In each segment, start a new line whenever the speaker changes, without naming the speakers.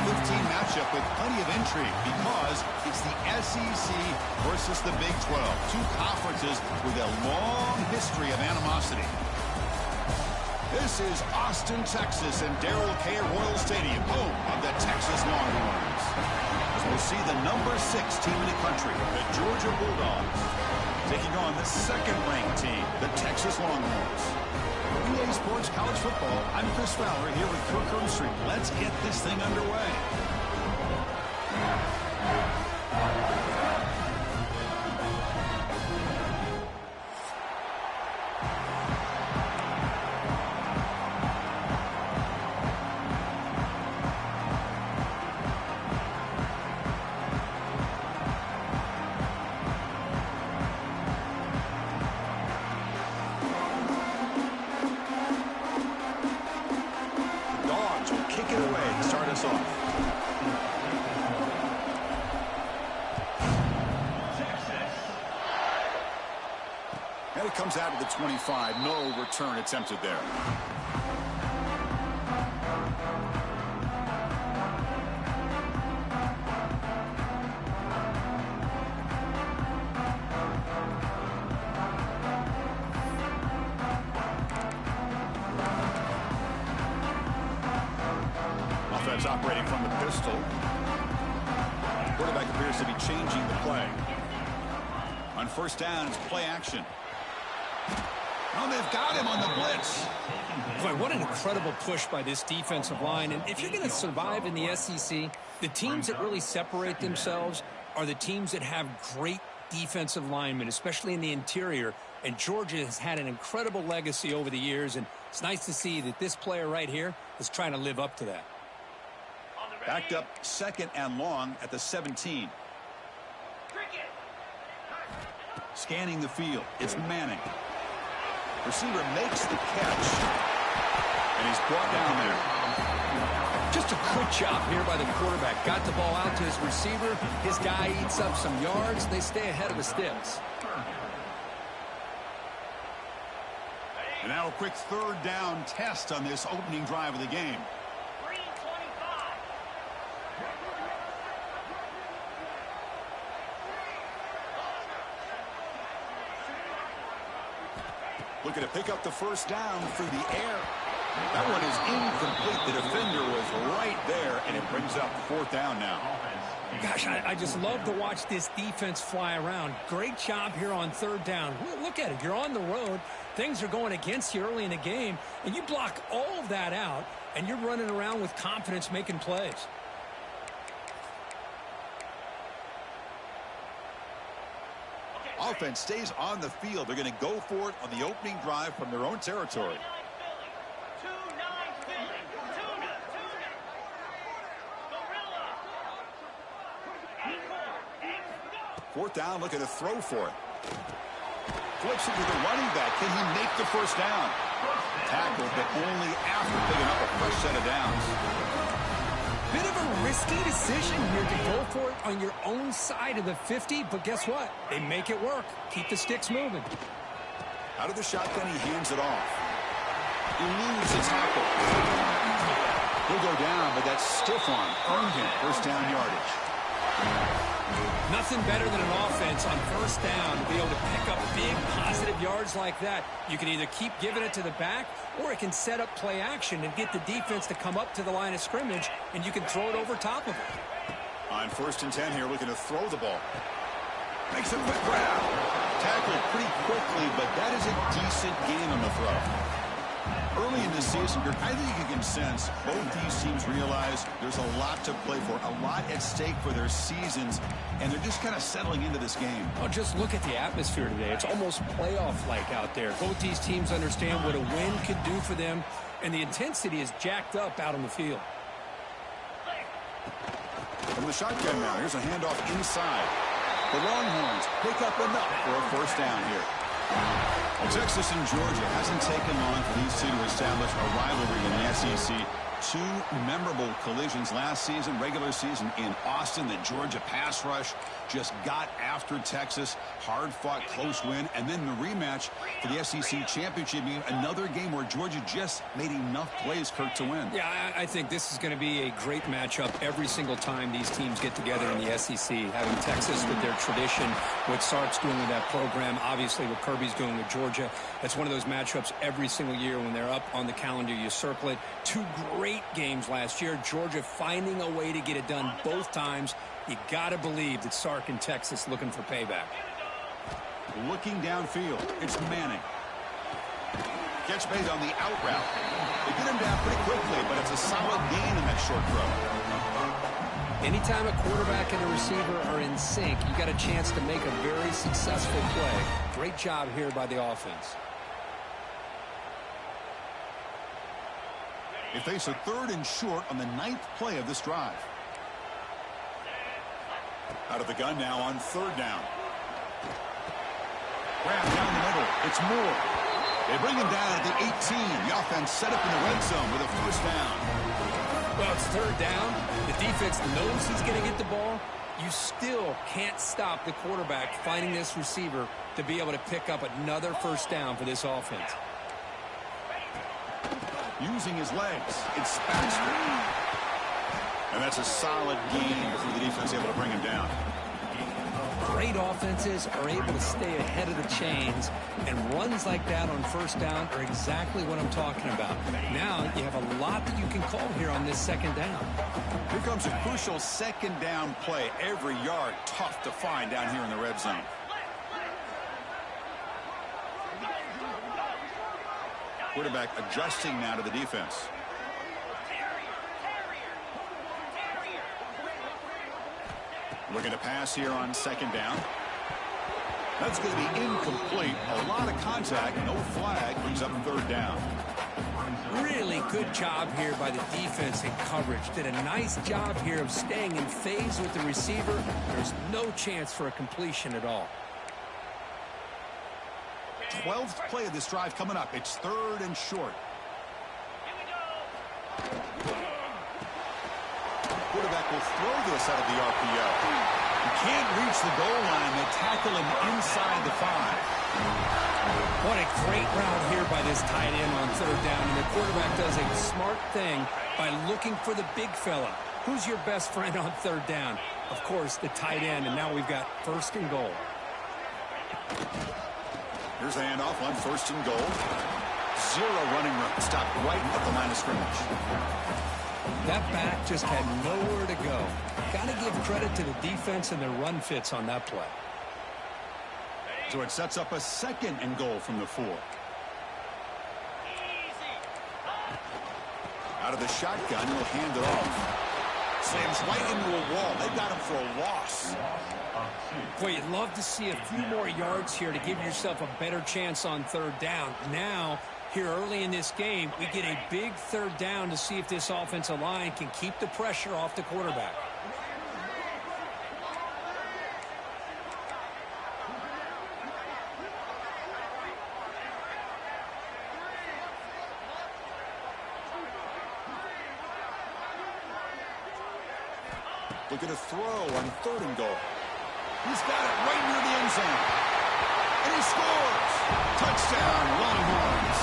15 matchup with plenty of intrigue because it's the SEC versus the Big 12. Two conferences with a long history of animosity. This is Austin, Texas, and Darrell K. Royal Stadium, home of the Texas Longhorns. As we'll see the number 6 team in the country, the Georgia Bulldogs, taking on the second-ranked team, the Texas Longhorns. EA Sports College Football, I'm Chris Fowler here with Kirk Herbstreit. Let's get this thing underway. And it comes out of the 25. No return attempted there. Offense operating from the pistol. Quarterback appears to be changing the play. On first down, it's play action. Oh, they've got him on the blitz.
Boy, what an incredible push by this defensive line. And if you're going to survive in the SEC, the teams that really separate themselves are the teams that have great defensive linemen, especially in the interior. And Georgia has had an incredible legacy over the years, and it's nice to see that this player right here is trying to live up to that.
Backed up second and long at the 17. Scanning the field. It's Manning. Receiver makes the catch. And he's brought down there.
Just a quick job here by the quarterback. Got the ball out to his receiver. His guy eats up some yards. They stay ahead of the sticks.
And now a quick third down test on this opening drive of the game. Looking to pick up the first down through the air. That one is incomplete. The defender was right there, and it brings up fourth down now.
Gosh, I just love to watch this defense fly around. Great job here on third down. Look at it. You're on the road. Things are going against you early in the game, and you block all of that out, and you're running around with confidence making plays.
Offense stays on the field. They're going to go for it on the opening drive from their own territory. Fourth down, looking to throw for it. Flips it to the running back. Can he make the first down? Tackled, but only after picking up a fresh set of downs.
Bit of a risky decision here to go for it on your own side of the 50, but guess what? They make it work. Keep the sticks moving.
Out of the shotgun, he hands it off. Eludes the tackle. He'll go down, but that stiff arm earned him first down yardage.
Nothing better than an offense on first down to be able to pick up big positive yards like that. You can either keep giving it to the back, or it can set up play action and get the defense to come up to the line of scrimmage, and you can throw it over top of it.
On first and 10 here, looking to throw the ball. Makes a quick grab. Tackled pretty quickly, but that is a decent gain on the throw. Early in the season, I think you can sense both these teams realize there's a lot to play for, a lot at stake for their seasons, and they're just kind of settling into this game.
Oh, just look at the atmosphere today. It's almost playoff-like out there. Both these teams understand what a win could do for them, and the intensity is jacked up out on the field.
From the shotgun now, here's a handoff inside. The Longhorns pick up enough for a first down here. Well, Texas and Georgia hasn't taken long for these two to establish a rivalry in the SEC. Two memorable collisions last season, regular season in Austin. The Georgia pass rush just got after Texas. Hard-fought, close win. And then the rematch for the SEC championship game. Another game where Georgia just made enough plays, Kirk, to win.
Yeah, I think this is going to be a great matchup every single time these teams get together in the SEC. Having Texas with their tradition, what Sark's doing with that program, obviously what Kirby's doing with Georgia. That's one of those matchups every single year when they're up on the calendar. You circle it. Two great games last year. Georgia finding a way to get it done both times. You got to believe that Sark and Texas looking for payback.
Looking downfield, it's Manning. Catch made on the out route. They get him down pretty quickly, but it's a solid gain in that short throw.
Anytime a quarterback and a receiver are in sync, you got a chance to make a very successful play. Great job here by the offense.
They face a 3rd and short on the 9th play of this drive. Out of the gun now on 3rd down. Grab down the middle. It's Moore. They bring him down at the 18. The offense set up in the red zone with a 1st down.
Well, it's 3rd down. The defense knows he's going to get the ball. You still can't stop the quarterback finding this receiver to be able to pick up another 1st down for this offense.
Using his legs, it's Baxter. And that's a solid gain before the defense able to bring him down.
Great offenses are able to stay ahead of the chains, and runs like that on 1st down are exactly what I'm talking about. Now you have a lot that you can call here on this 2nd down.
Here comes a crucial 2nd down play. Every yard tough to find down here in the red zone. Quarterback adjusting now to the defense. Looking to pass here on 2nd down. That's going to be incomplete. A lot of contact, no flag, brings up 3rd down.
Really good job here by the defense in coverage. Did a nice job here of staying in phase with the receiver. There's no chance for a completion at all.
12th play of this drive coming up. It's 3rd and short. Quarterback will throw this out of the RPO. He can't reach the goal line. They tackle him inside the 5.
What a great route here by this tight end on 3rd down. And the quarterback does a smart thing by looking for the big fella. Who's your best friend on 3rd down? Of course, the tight end. And now we've got 1st and goal.
Here's the handoff on 1st and goal. 0 running room. Stopped right at the line of scrimmage.
That back just had nowhere to go. Got to give credit to the defense and their run fits on that play.
So it sets up a 2nd and goal from the 4. Out of the shotgun, he'll hand it off. Slams right into a wall. They got him for a loss.
Boy, you'd love to see a few more yards here to give yourself a better chance on 3rd down. Now, here early in this game, we get a big 3rd down to see if this offensive line can keep the pressure off the quarterback.
Look at a throw on 3rd and goal. He's got it right near the end zone. And he scores. Touchdown, Longhorns.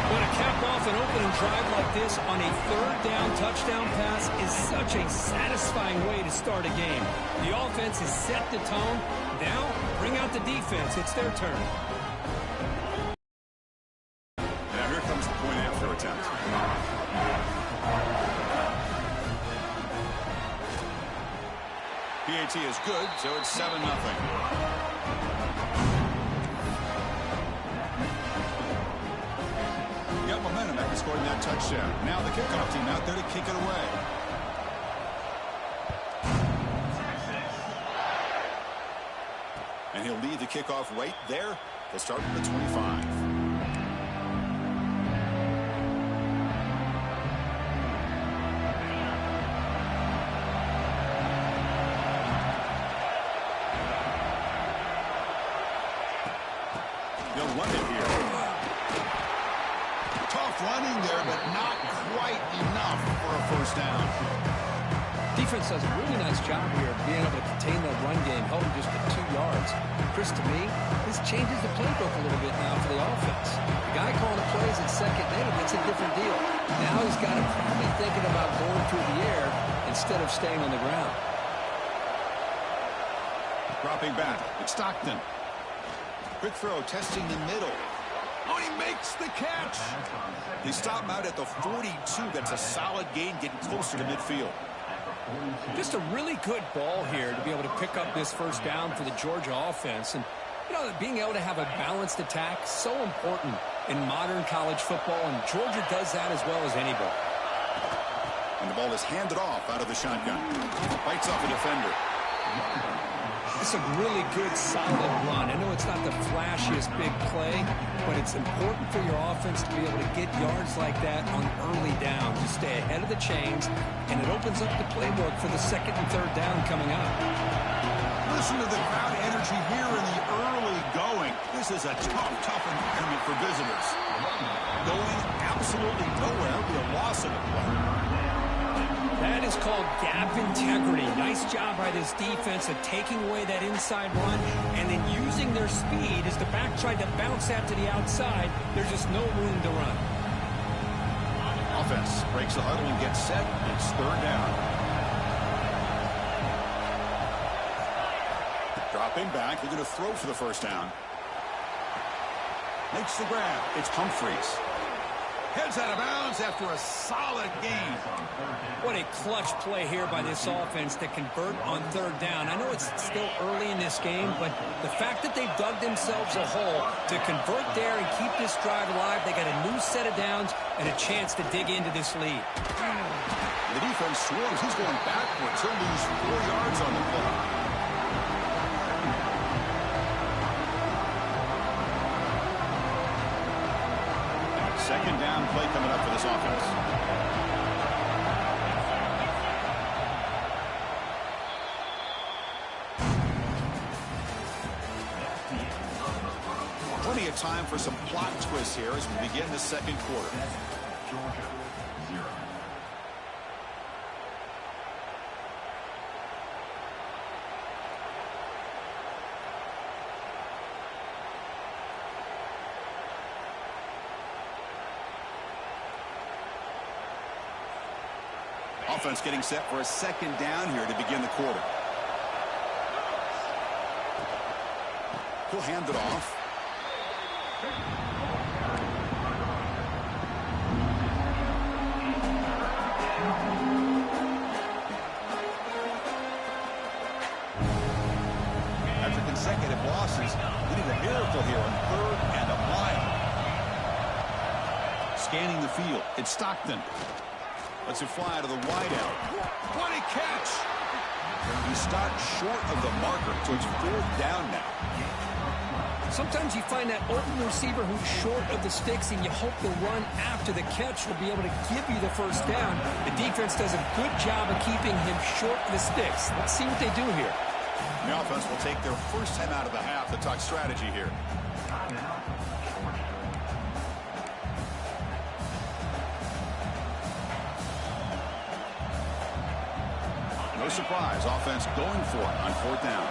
When to cap off an opening drive like this on a 3rd down touchdown pass is such a satisfying way to start a game. The offense has set the tone. Now, bring out the defense. It's their turn.
Now here comes the point after attempt. PAT is good, so it's 7-0. Got momentum after scoring that touchdown. Now the kickoff team out there to kick it away. And he'll lead the kickoff right there. He'll start from the 25. They'll run it here. Tough running there, but not quite enough for a first down.
Defense does a really nice job here of being able to contain that run game, held him just at 2 yards. Chris, to me, this changes the playbook a little bit now for the offense. The guy calling the plays at second down, it's a different deal. Now he's got him probably thinking about going through the air instead of staying on the ground.
Dropping back, it's Stockton. Quick throw, testing the middle. Oh, he makes the catch. They stop him out at the 42. That's a solid gain, getting closer to midfield.
Just a really good ball here to be able to pick up this first down for the Georgia offense. And, you know, being able to have a balanced attack, so important in modern college football, and Georgia does that as well as anybody.
And the ball is handed off out of the shotgun. Bites off a defender.
It's a really good, solid run. I know it's not the flashiest big play, but it's important for your offense to be able to get yards like that on early down to stay ahead of the chains, and it opens up the playbook for the second and third down coming up.
Listen to the crowd energy here in the early going. This is a tough environment for visitors. Going absolutely nowhere will be a loss of the play.
That is called gap integrity. Nice job by this defense of taking away that inside run and then using their speed as the back tried to bounce that to the outside. There's just no room to run.
Offense breaks the huddle and gets set. It's third down. Dropping back. They're going to throw for the first down. Makes the grab. It's Humphreys. Heads out of bounds after a solid gain.
What a clutch play here by this offense to convert on third down. I know it's still early in this game, but the fact that they've dug themselves a hole to convert there and keep this drive alive, they got a new set of downs and a chance to dig into this lead.
The defense swarms. He's going backwards. He'll lose 4 yards on the play. Second down play coming up for this offense. Plenty of time for some plot twists here as we begin the second quarter. Georgia 0. Offense getting set for a second down here to begin the quarter. He'll hand it off. After consecutive losses, we need a miracle here on third and a mile. Scanning the field, it's Stockton. Lets it fly to the wideout. What a catch! He stopped short of the marker, so it's fourth down now.
Sometimes you find that open receiver who's short of the sticks, and you hope the run after the catch will be able to give you the first down. The defense does a good job of keeping him short of the sticks. Let's see what they do here.
The offense will take their first time out of the half to talk strategy here. No surprise, offense going for it on fourth down.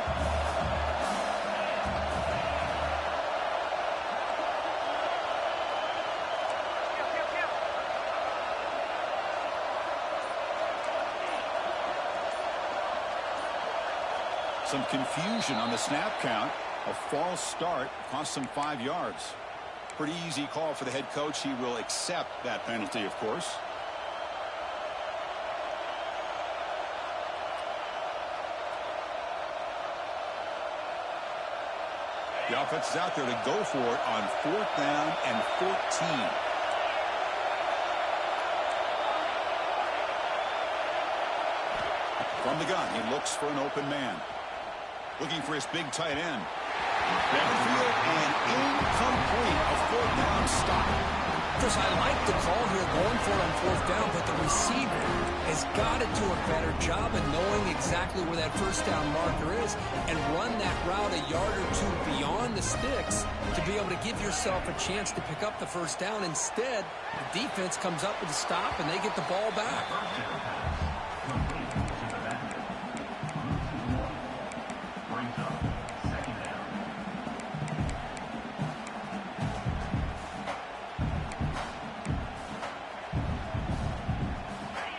Some confusion on the snap count. A false start cost them 5 yards. Pretty easy call for the head coach. He will accept that penalty, of course. The offense is out there to go for it on fourth down and 14. From the gun, he looks for an open man. Looking for his big tight end. Downfield and incomplete. A fourth down stop.
Chris, I like the call here going for it on fourth down, but the receiver has got to do a better job of knowing exactly where that first down marker is and run that route a yard or two beyond the sticks to be able to give yourself a chance to pick up the first down. Instead, the defense comes up with a stop, and they get the ball back.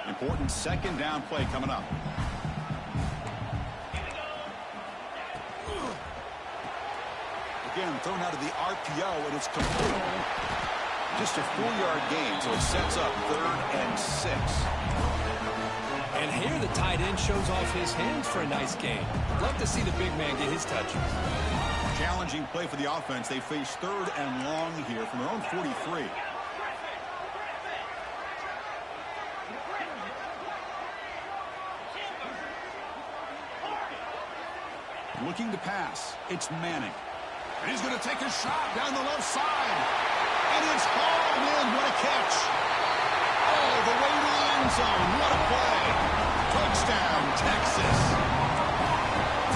Important second down play coming up. Again, thrown out of the RPO, and it's complete. Just a 4-yard gain, so it sets up 3rd and 6.
And here the tight end shows off his hands for a nice gain. Love to see the big man get his touches.
Challenging play for the offense. They face 3rd and long here from their own 43. Looking to pass. It's Manning. And he's going to take a shot down the left side. And it's hauled in. What a catch. Oh, the way to the end zone. What a play. Touchdown, Texas.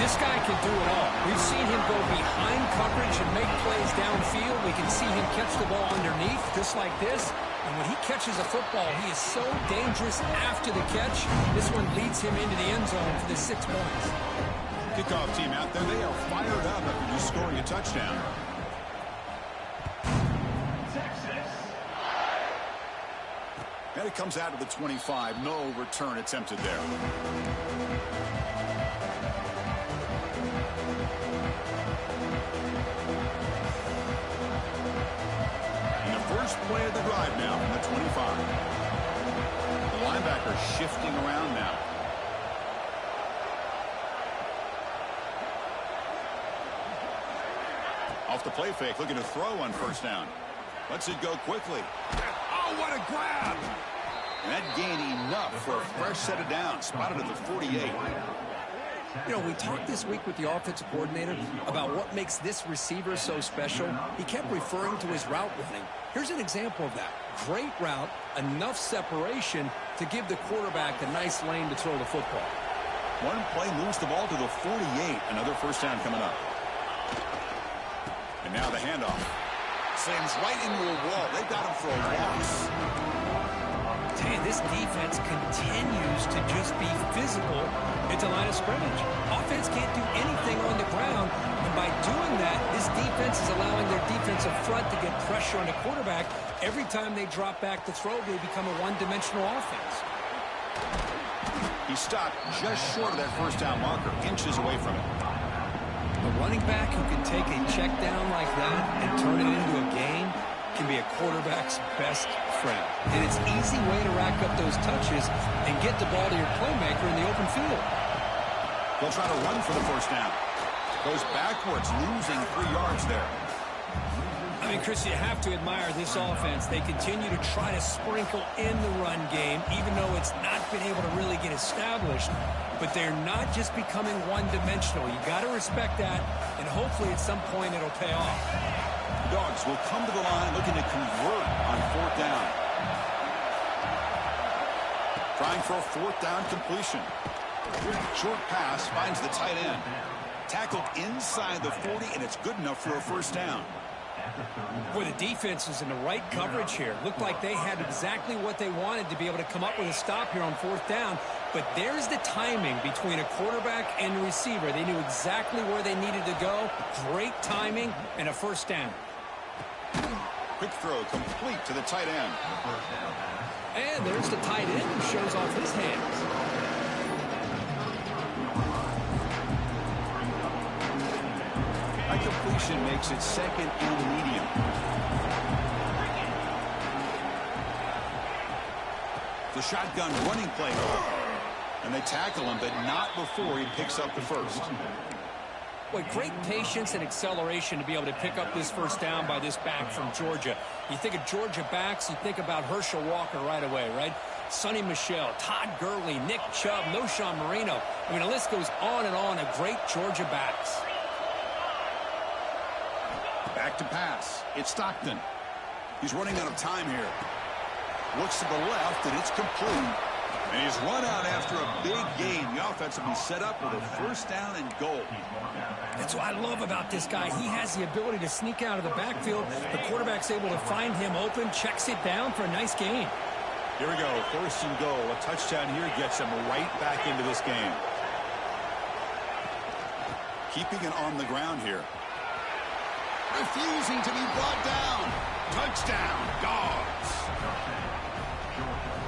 This guy can do it all. We've seen him go behind coverage and make plays downfield. We can see him catch the ball underneath, just like this. And when he catches a football, he is so dangerous after the catch. This one leads him into the end zone for the 6 points.
Kickoff team out there. They are fired up after just scoring a touchdown. And it comes out to the 25. No return attempted there. And the first play of the drive now from the 25. The linebacker shifting around now. Off the play fake, looking to throw on first down. Lets it go quickly. Oh, what a grab! And that gained enough for a fresh set of downs. Spotted at the 48.
You know, we talked this week with the offensive coordinator about what makes this receiver so special. He kept referring to his route running. Here's an example of that. Great route, enough separation to give the quarterback a nice lane to throw the football.
One play moves the ball to the 48. Another first down coming up. And now the handoff. Slams right into a wall. They've got him for a loss.
Man, this defense continues to just be physical at the line of scrimmage. Offense can't do anything on the ground, and by doing that, this defense is allowing their defensive front to get pressure on the quarterback. Every time they drop back to throw, they become a one-dimensional offense.
He stopped just short of that first down marker, inches away from it.
A running back who can take a check down like that and turn it into a gain can be a quarterback's best friend. And it's an easy way to rack up those touches and get the ball to your playmaker in the open field.
They'll try to run for the first down. Goes backwards, losing 3 yards there.
I mean, Chris, you have to admire this offense. They continue to try to sprinkle in the run game, even though it's not been able to really get established. But they're not just becoming one-dimensional. You got to respect that, and hopefully at some point it'll pay off.
The Dogs will come to the line looking to convert on fourth down. Trying for a fourth down completion. Short pass finds the tight end. Tackled inside the 40, and it's good enough for a first down.
Boy, the defense is in the right coverage here. Looked like they had exactly what they wanted to be able to come up with a stop here on fourth down. But there's the timing between a quarterback and the receiver. They knew exactly where they needed to go. Great timing and a first down.
Quick throw complete to the tight end.
And there's the tight end who shows off his hands.
A completion makes it second and medium. The shotgun running play. And they tackle him, but not before he picks up the first.
Boy, great patience and acceleration to be able to pick up this first down by this back from Georgia. You think of Georgia backs, you think about Herschel Walker right away, right? Sonny Michel, Todd Gurley, Nick Chubb, Noshawn Marino. I mean, the list goes on and on of great Georgia backs.
Back to pass. It's Stockton. He's running out of time here. Looks to the left, and it's complete. And he's run out after a big gain. The offense will be set up with a first down and goal.
That's what I love about this guy. He has the ability to sneak out of the backfield. The quarterback's able to find him open, checks it down for a nice gain.
Here we go, first and goal. A touchdown here gets him right back into this game. Keeping it on the ground here. Refusing to be brought down. Touchdown, Dogs.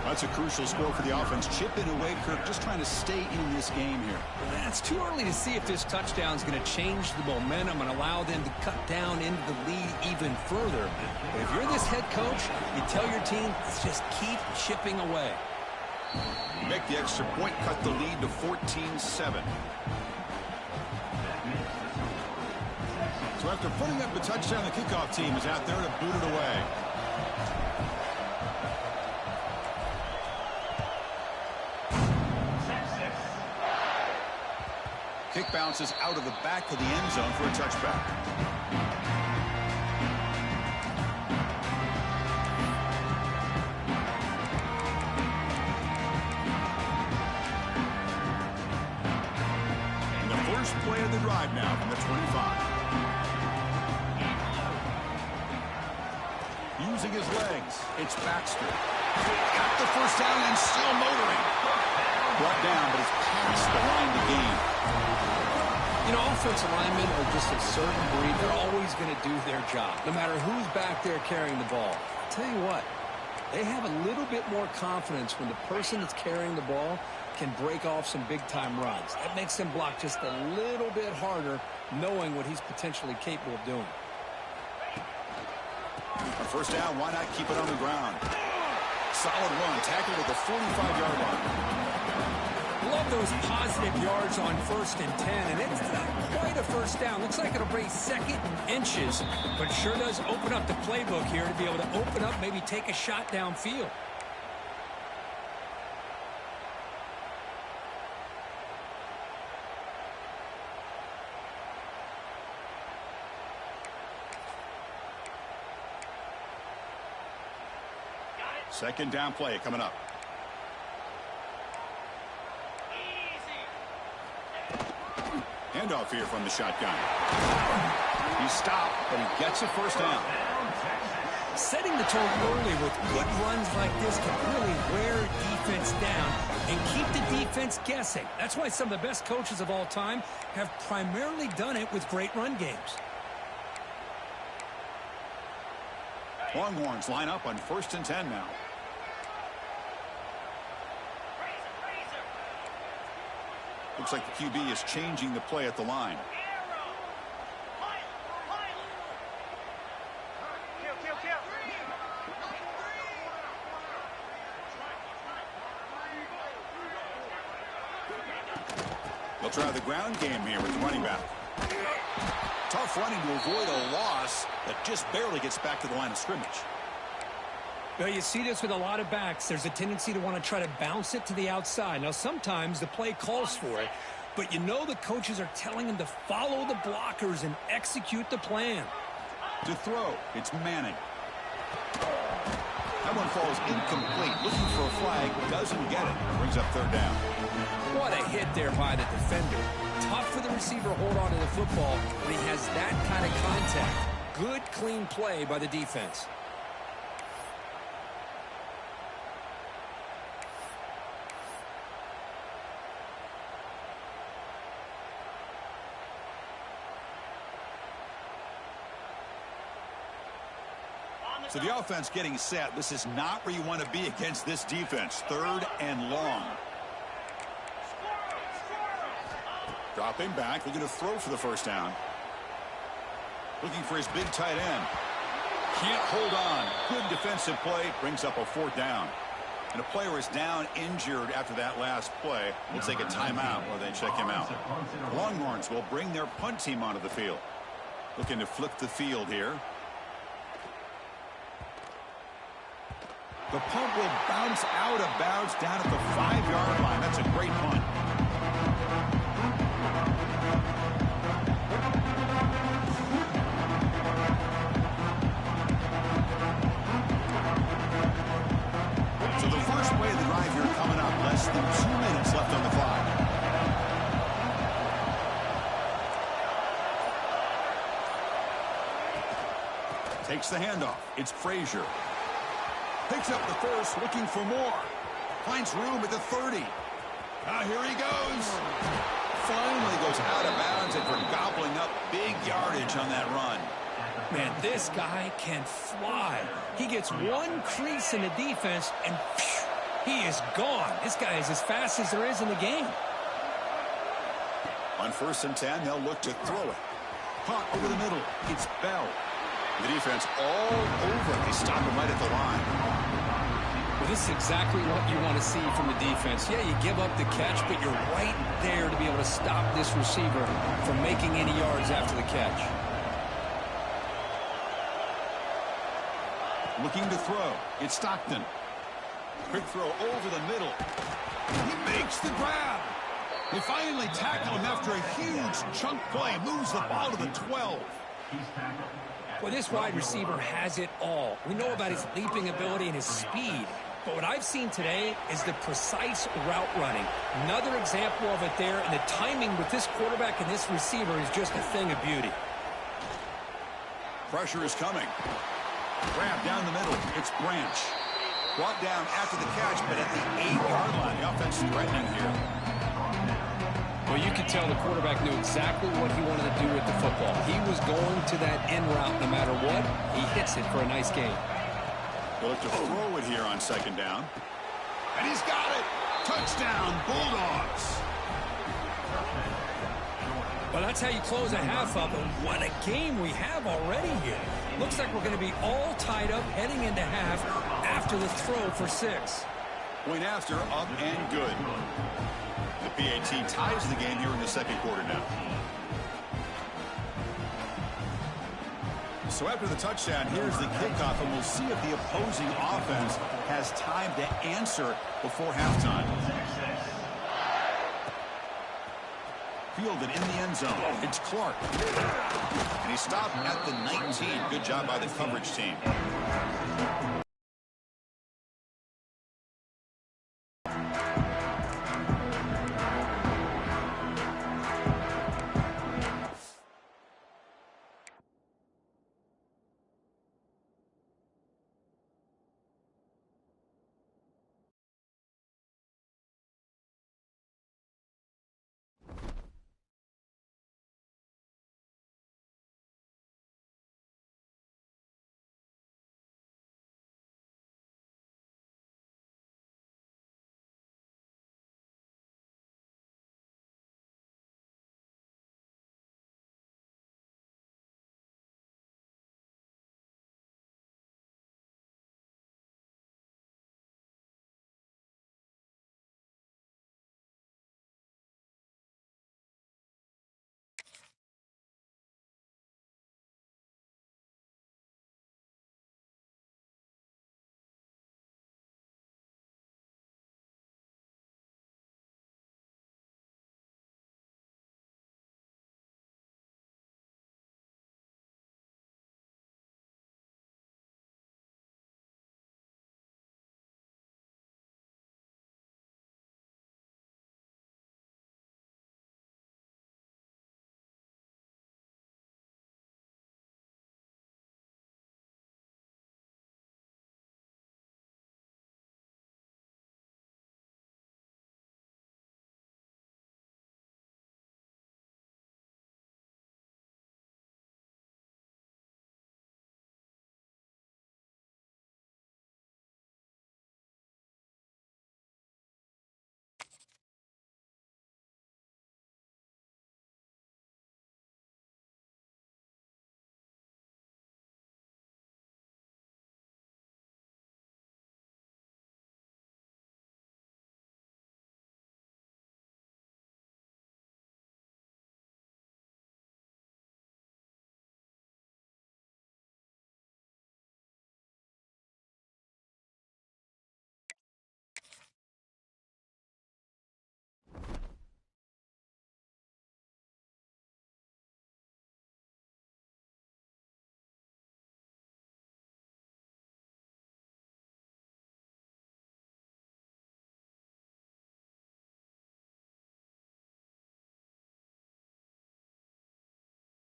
That's a crucial score for the offense. Chipping away, Kirk, just trying to stay in this game here.
It's too early to see if this touchdown is going to change the momentum and allow them to cut down into the lead even further. But if you're this head coach, you tell your team, just keep chipping away.
Make the extra point, cut the lead to 14-7. So after putting up the touchdown, the kickoff team is out there to boot it away. Kick bounces out of the back of the end zone for a touchback. And the first play of the drive now from the 25. Using his legs, it's Baxter. Got the first down and still motoring. Brought down, but it's past the line to gain.
You know, offensive linemen are just a certain breed. They're always going to do their job, no matter who's back there carrying the ball. I'll tell you what, they have a little bit more confidence when the person that's carrying the ball can break off some big-time runs. That makes them block just a little bit harder, knowing what he's potentially capable of doing.
On first down, why not keep it on the ground? Solid run, tackled at the 45-yard line.
Love those positive yards on 1st and 10, and it's not quite a first down. Looks like it'll bring 2nd and inches, but sure does open up the playbook here to be able to open up, maybe take a shot downfield.
Second down play coming up. Handoff here from the shotgun. He stopped, but he gets a first down.
Setting the tone early with good runs like this can really wear defense down and keep the defense guessing. That's why some of the best coaches of all time have primarily done it with great run games.
Longhorns line up on 1st and 10 now. Looks like the QB is changing the play at the line. They'll try the ground game here with the running back. Tough running to avoid a loss that just barely gets back to the line of scrimmage.
Well, you see this with a lot of backs. There's a tendency to want to try to bounce it to the outside. Now, sometimes the play calls for it, but you know the coaches are telling them to follow the blockers and execute the plan.
To throw, it's Manning. That one falls incomplete. Looking for a flag, doesn't get it. Brings up 3rd down.
What a hit there by the defender. Tough for the receiver to hold on to the football when he has that kind of contact. Good, clean play by the defense.
So the offense getting set. This is not where you want to be against this defense. 3rd and long. Dropping back, looking to throw for the first down. Looking for his big tight end. Can't hold on. Good defensive play. Brings up a 4th down. And a player is down injured after that last play. We'll take a timeout while they check him out. Longhorns will bring their punt team onto the field. Looking to flip the field here. The punt will bounce out of bounds down at the 5-yard line. That's a great punt. Takes the handoff. It's Frazier. Picks up the first, looking for more. Finds room at the 30. Now here he goes. Finally goes out of bounds and for gobbling up big yardage on that run.
Man, this guy can fly. He gets one crease in the defense, and phew, he is gone. This guy is as fast as there is in the game.
On 1st and 10, they'll look to throw it. Caught over the middle. It's Bell. The defense all over. They stop him right at the line.
Well, this is exactly what you want to see from the defense. Yeah, you give up the catch, but you're right there to be able to stop this receiver from making any yards after the catch.
Looking to throw. It's Stockton. Quick throw over the middle. He makes the grab. They finally tackle him after a huge chunk play. Moves the ball to the 12.
Well, this wide receiver has it all. We know about his leaping ability and his speed. But what I've seen today is the precise route running. Another example of it there, and the timing with this quarterback and this receiver is just a thing of beauty.
Pressure is coming. Grab down the middle. It's Branch. Brought down after the catch, but at the 8-yard line. The offense threatening here.
Well, you could tell the quarterback knew exactly what he wanted to do with the football. He was going to that end route no matter what. He hits it for a nice gain.
They'll look to throw it here on 2nd down. And he's got it. Touchdown, Bulldogs.
Well, that's how you close a half up, and what a game we have already here. Looks like we're going to be all tied up heading into half after the throw for 6.
Point after, up and good. The PAT ties the game here in the 2nd quarter now. So after the touchdown, here's the kickoff, and we'll see if the opposing offense has time to answer before halftime. Fielded in the end zone. It's Clark. And he stopped at the 19. Good job by the coverage team.